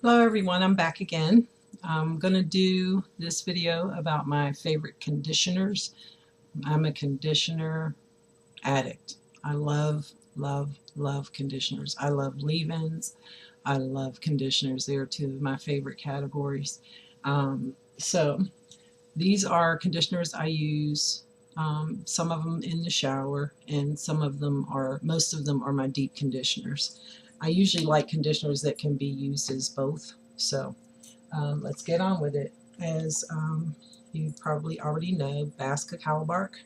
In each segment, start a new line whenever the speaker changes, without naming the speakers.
Hello everyone, I'm back again. I'm going to do this video about my favorite conditioners. I'm a conditioner addict. I love, love conditioners. I love leave-ins. I love conditioners. They are two of my favorite categories. So these are conditioners I use, some of them in the shower, and most of them are my deep conditioners. I usually like conditioners that can be used as both. So let's get on with it. As you probably already know, Bass Cacao Bark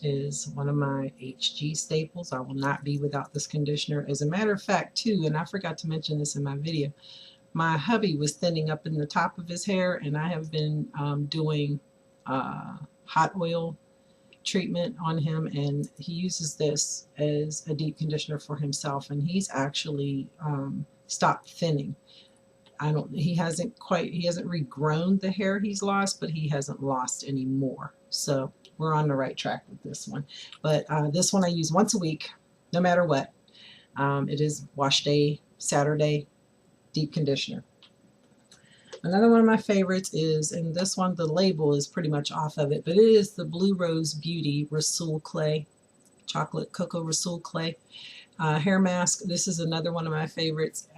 is one of my HG staples. I will not be without this conditioner. As a matter of fact, too, and I forgot to mention this in my video, my hubby was thinning up in the top of his hair, and I have been doing hot oil treatment on him, and he uses this as a deep conditioner for himself, and he's actually stopped thinning. He hasn't regrown the hair he's lost, but he hasn't lost any more. So we're on the right track with this one. But this one I use once a week, no matter what. It is wash day, Saturday, deep conditioner. Another one of my favorites is, and this one the label is pretty much off of it, but it is the Blue Rose Beauty Rasool Clay, chocolate cocoa Rasool Clay hair mask. This is another one of my favorites,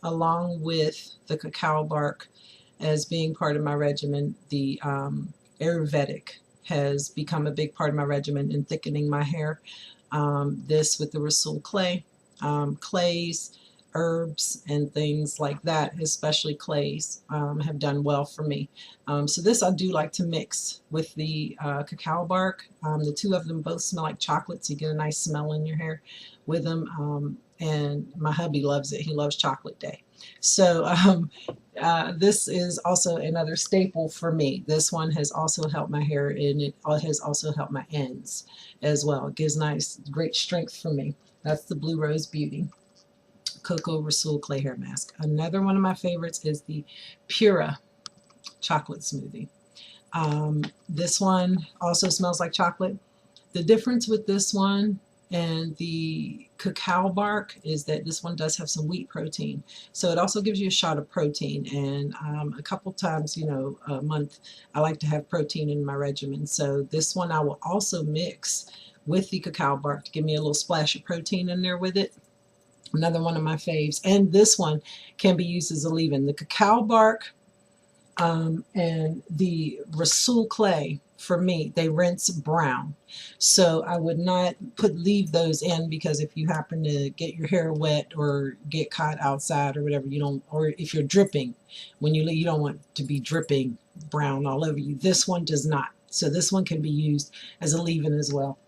along with the cacao bark as being part of my regimen. The Ayurvedic has become a big part of my regimen in thickening my hair. This with the Rasool clay, clays, herbs and things like that, especially clays, have done well for me. So this I do like to mix with the cacao bark. The two of them both smell like chocolate, so you get a nice smell in your hair with them. And my hubby loves it. He loves chocolate day. So this is also another staple for me. This one has also helped my hair, and it has also helped my ends as well. It gives great strength for me. That's the Blue Rose Beauty Cocoa Rasool Clay Hair Mask. Another one of my favorites is the Pura Chocolate Smoothie. This one also smells like chocolate. The difference with this one and the cacao bark is that this one does have some wheat protein. So it also gives you a shot of protein, and a couple times, a month, I like to have protein in my regimen. So this one I will also mix with the cacao bark to give me a little splash of protein in there with it. Another one of my faves, and this one can be used as a leave-in. The cacao bark and the Rasool clay, for me, they rinse brown. So I would not leave those in, because if you happen to get your hair wet or get caught outside or whatever, or if you're dripping when you leave, you don't want to be dripping brown all over you. This one does not. So this one can be used as a leave-in as well.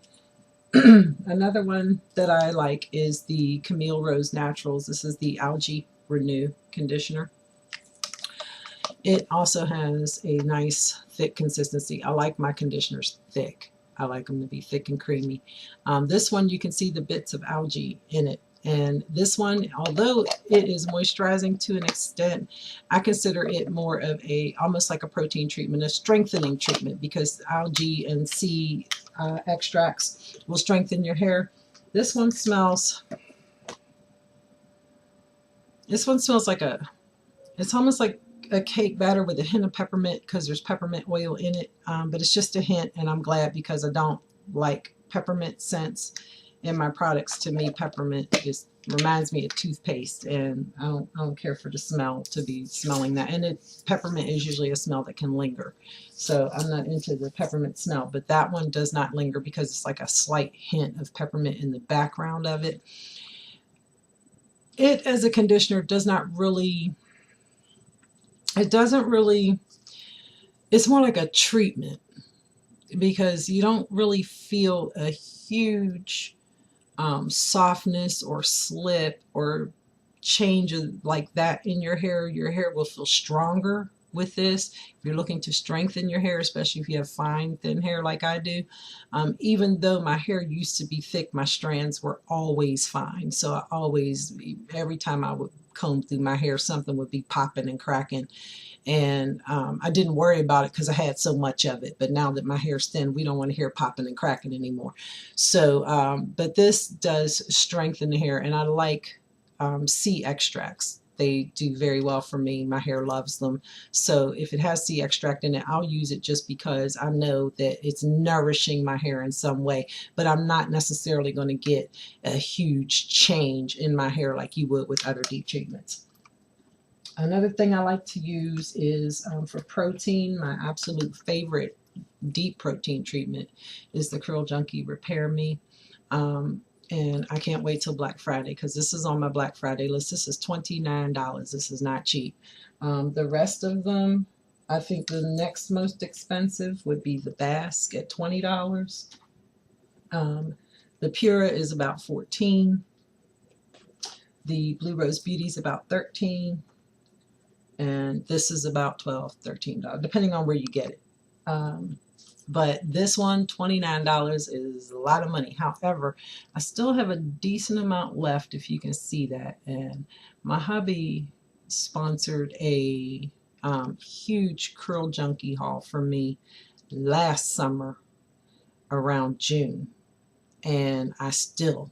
Another one that I like is the Camille Rose Naturals. This is the Algae Renew conditioner. It also has a nice thick consistency. I like my conditioners thick. I like them to be thick and creamy. This one, you can see the bits of algae in it. And this one, although it is moisturizing to an extent, I consider it more of almost like a protein treatment, a strengthening treatment, because algae and sea extracts will strengthen your hair. This one smells like it's almost like a cake batter with a hint of peppermint, because there's peppermint oil in it, but it's just a hint, and I'm glad, because I don't like peppermint scents in my products. To me, peppermint just reminds me of toothpaste, and I don't care for the smell to be smelling that. And peppermint is usually a smell that can linger, so I'm not into the peppermint smell. But that one does not linger, because it's like a slight hint of peppermint in the background of it. It, as a conditioner, does not really, it's more like a treatment, because you don't really feel a huge softness or slip or change like that in your hair. Your hair will feel stronger with this. If you're looking to strengthen your hair, especially if you have fine, thin hair like I do, even though my hair used to be thick, my strands were always fine. So every time I would comb through my hair, something would be popping and cracking. And I didn't worry about it, because I had so much of it. But now that my hair's thin, we don't want to hear popping and cracking anymore. So, but this does strengthen the hair, and I like sea extracts. They do very well for me. My hair loves them. So if it has sea extract in it, I'll use it just because I know that it's nourishing my hair in some way, but I'm not necessarily going to get a huge change in my hair like you would with other deep treatments. Another thing I like to use is for protein. My absolute favorite deep protein treatment is the Curl Junkie Repair Me. And I can't wait till Black Friday because this is on my Black Friday list. This is $29. This is not cheap. The rest of them, I think the next most expensive would be the Basque at $20. The Pura is about $14. The Blue Rose Beauty is about $13. And this is about $12, $13, depending on where you get it. But this one, $29, is a lot of money. However, I still have a decent amount left, if you can see that. And my hubby sponsored a huge Curl Junkie haul for me last summer around June. And I still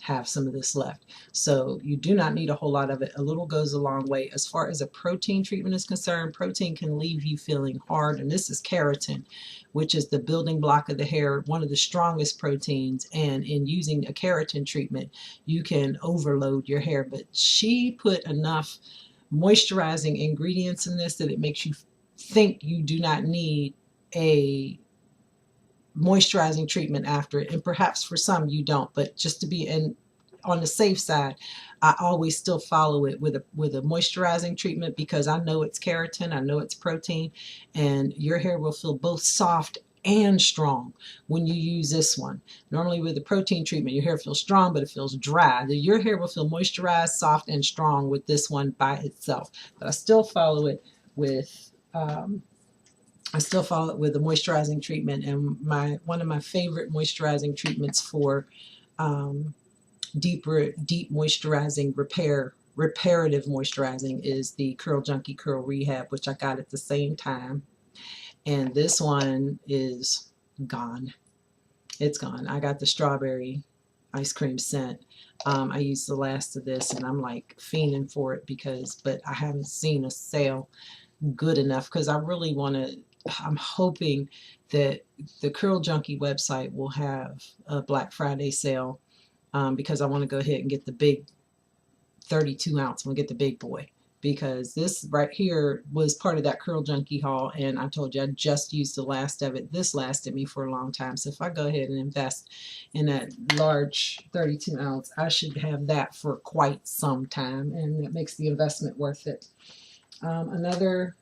have some of this left. So you do not need a whole lot of it. A little goes a long way. As far as a protein treatment is concerned, protein can leave you feeling hard, and this is keratin, which is the building block of the hair, one of the strongest proteins, and in using a keratin treatment you can overload your hair. But she put enough moisturizing ingredients in this that it makes you think you do not need a moisturizing treatment after it, and perhaps for some you don't, but just to be on the safe side, I always still follow it with a moisturizing treatment because I know it's keratin, I know it's protein, and your hair will feel both soft and strong when you use this one. Normally with the protein treatment, your hair feels strong, but it feels dry. Your hair will feel moisturized, soft, and strong with this one by itself. But I still follow it with the moisturizing treatment, and one of my favorite moisturizing treatments for deep moisturizing reparative moisturizing is the Curl Junkie Curl Rehab, which I got at the same time. And this one is gone. It's gone. I got the strawberry ice cream scent. I used the last of this, and I'm like fiending for it but I haven't seen a sale good enough because I really want to. I'm hoping that the Curl Junkie website will have a Black Friday sale because I want to go ahead and get the big 32 ounce. I'm going to get the big boy because this right here was part of that Curl Junkie haul, and I told you I just used the last of it. This lasted me for a long time, so if I go ahead and invest in that large 32 ounce, I should have that for quite some time, and that makes the investment worth it. Another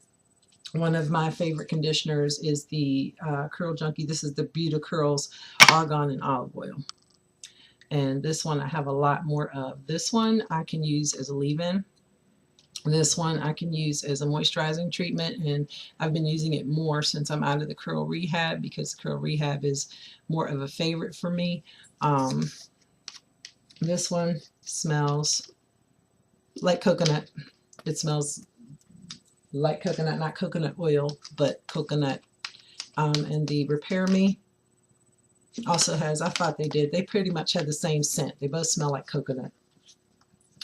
one of my favorite conditioners is the Curl Junkie. This is the Beauty Curls Argan and Olive Oil. And this one I have a lot more of. This one I can use as a leave-in. This one I can use as a moisturizing treatment, and I've been using it more since I'm out of the Curl Rehab because Curl Rehab is more of a favorite for me. This one smells like coconut. It smells like coconut, not coconut oil, but coconut. And the Repair Me also has, I thought they pretty much have the same scent. They both smell like coconut.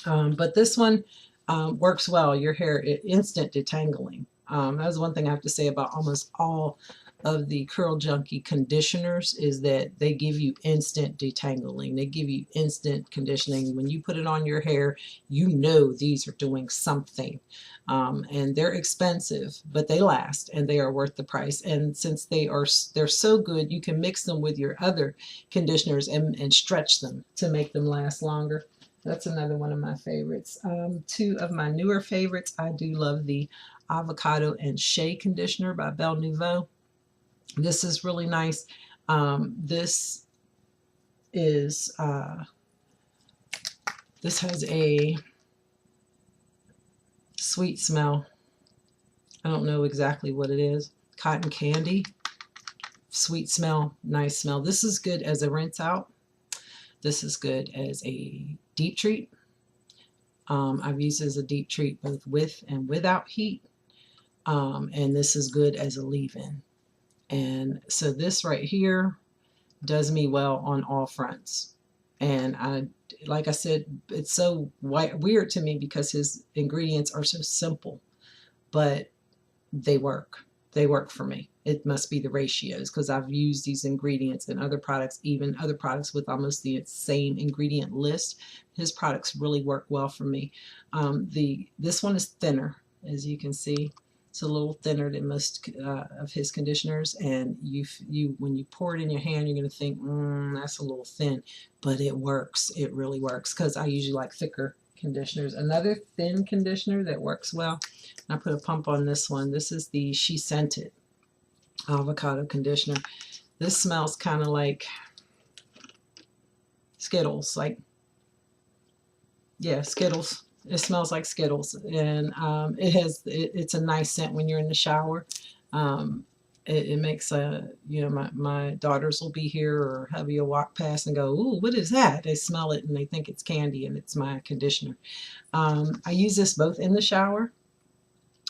But this one works well. Your hair, instant detangling. That's one thing I have to say about almost all of the Curl Junkie conditioners is that they give you instant detangling. They give you instant conditioning. When you put it on your hair, you know these are doing something. And they're expensive, but they last and they are worth the price. And since they're so good, you can mix them with your other conditioners and stretch them to make them last longer. That's another one of my favorites. Two of my newer favorites, I do love the Avocado and Shea Conditioner by Belle Nouveau. This is really nice. This has a sweet smell. I don't know exactly what it is. Cotton candy. Sweet smell, nice smell. This is good as a rinse out. This is good as a deep treat. I've used it as a deep treat both with and without heat. And this is good as a leave-in. And so this right here does me well on all fronts. And like I said, it's so weird to me because his ingredients are so simple, but they work. They work for me. It must be the ratios because I've used these ingredients in other products, even other products with almost the same ingredient list. His products really work well for me. This one is thinner, as you can see. It's a little thinner than most of his conditioners, and when you pour it in your hand, you're going to think, that's a little thin, but it works. It really works because I usually like thicker conditioners. Another thin conditioner that works well, I put a pump on this one. This is the She Scented avocado conditioner. This smells kind of like Skittles, yeah, Skittles. It smells like Skittles, and it's a nice scent when you're in the shower. It makes my daughters will be here, or hubby will walk past and go, "Ooh, what is that?" They smell it and they think it's candy, and it's my conditioner. I use this both in the shower.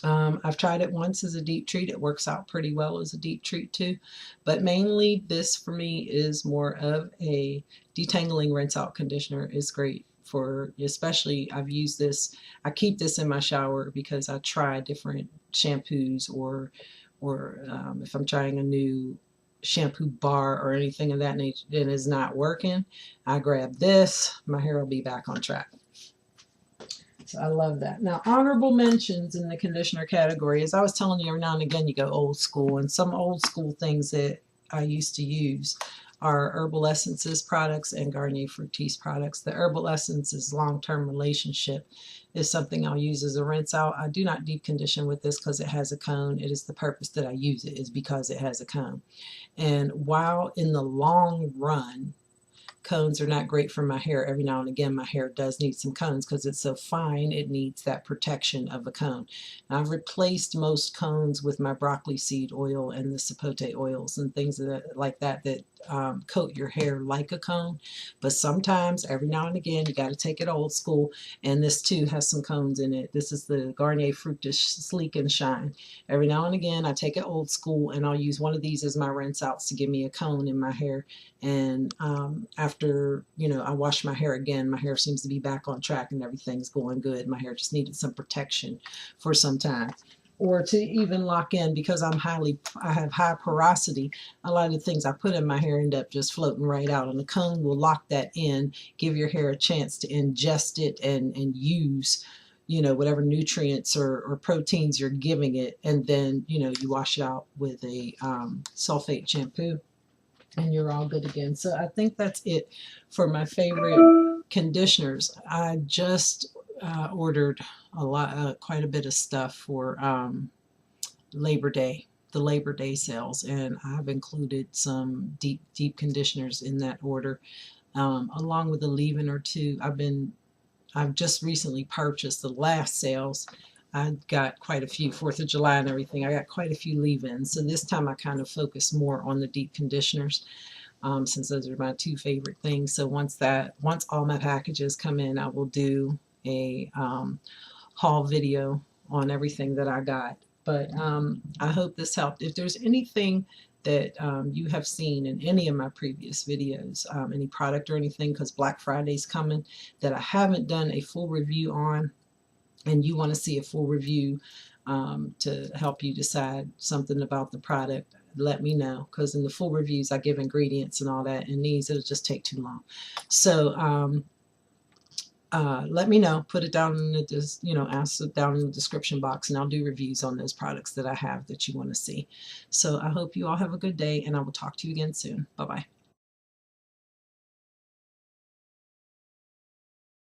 I've tried it once as a deep treat. It works out pretty well as a deep treat too. But mainly this for me is more of a detangling rinse out conditioner. It's great for, especially I've used this, I keep this in my shower because I try different shampoos, or if I'm trying a new shampoo bar or anything of that nature and is not working, I grab this, my hair will be back on track. So I love that. Now, honorable mentions in the conditioner category, as I was telling you, every now and again you go old school, and some old school things that I used to use are Herbal Essences products and Garnier Fructis products. The Herbal Essences long-term relationship is something I'll use as a rinse out. I do not deep condition with this because it has a cone. It is the purpose that I use it is because it has a cone. And while in the long run, cones are not great for my hair, every now and again my hair does need some cones because it's so fine, it needs that protection of a cone. Now, I've replaced most cones with my broccoli seed oil and the sapote oils and things like that coat your hair like a cone, but sometimes every now and again you got to take it old school, and this too has some cones in it. This is the Garnier Fructis Sleek and Shine. Every now and again I take it old school and I'll use one of these as my rinse outs to give me a cone in my hair, and after I wash my hair again, my hair seems to be back on track and everything's going good. My hair just needed some protection for some time, or to even lock in, because I have high porosity. A lot of the things I put in my hair end up just floating right out, and the cone will lock that in, give your hair a chance to ingest it and use whatever nutrients or proteins you're giving it, and then you wash it out with a sulfate shampoo and you're all good again. So I think that's it for my favorite conditioners. I just ordered quite a bit of stuff for Labor Day, the Labor Day sales, and I've included some deep conditioners in that order, along with a leave-in or two. I've just recently purchased the last sales. I got quite a few, 4th of July and everything. I got quite a few leave-ins. So this time I kind of focus more on the deep conditioners, since those are my two favorite things. So once all my packages come in, I will do a haul video on everything that I got. But I hope this helped. If there's anything that you have seen in any of my previous videos, any product or anything, because Black Friday's coming, that I haven't done a full review on, and you want to see a full review to help you decide something about the product, let me know, because in the full reviews I give ingredients and all that, and these it'll just take too long. So let me know, put it down in the ask it down in the description box, and I'll do reviews on those products that I have that you want to see. So I hope you all have a good day, and I will talk to you again soon. Bye bye.